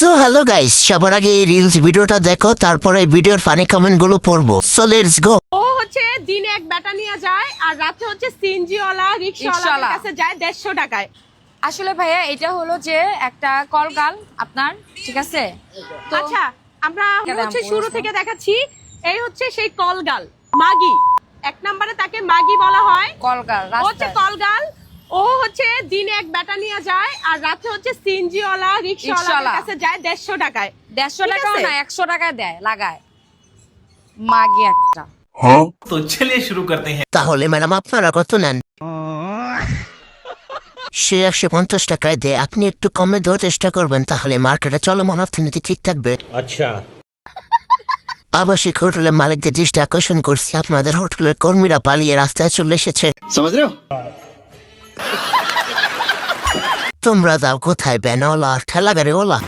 So hello guys, সবার আগে এই রিলস ভিডিওটা দেখো, তারপরে ভিডিওর ফানি কমেন্ট গুলো পড়বো। So let's go. ও হচ্ছে দিনে এক ব্যাটা নিয়ে যায় আর রাতে হচ্ছে সিএনজিওয়ালা রিক্সাওয়ালার কাছে যায় 150 টাকায়। আসলে ভাইয়া এটা হলো যে একটা কলগাল আপনার, ঠিক আছে? তো আচ্ছা, আমরা কেন হচ্ছে বলছো? শুরু থেকে দেখাচ্ছি। এই হচ্ছে সেই কলগাল মাগি, এক নম্বরে তাকে মাগি বলা হয়। কলগাল ও হচ্ছে রাস্তায় কলগাল। ও হচ্ছে দিনে এক ব্যাটা নিয়ে যায় আর রাতে হচ্ছে সিএনজিওয়ালা রিক্সাওয়ালার রিক্সাওয়ালা। কাছে যায় 150 টাকায়। 150 ঠিক টাকাও আছে? না 100 টাকায় দেয় লাগায় মাগি একটা। तो चलिए शुरू करते हैं। তাহলে ম্যাডাম আপনারা কত নেন? সে 150 টাকায় দেয়, আপনি একটু কমে দেওয়ার চেষ্টা করবেন, তাহলে মার্কেটে চলমান অর্থনীতি ঠিক থাকবে। अच्छा আবাসিক হোটেলের মালিকদের দৃষ্টি আকর্ষণ করছি, আপনাদের হোটেলের কর্মীরা পালিয়ে রাস্তায় চলে এসেছে। समझ रहे हो? তোমরা যাও কোথায়, ব্যানওয়ালা আর ঠেলা গাড়িওয়ালা?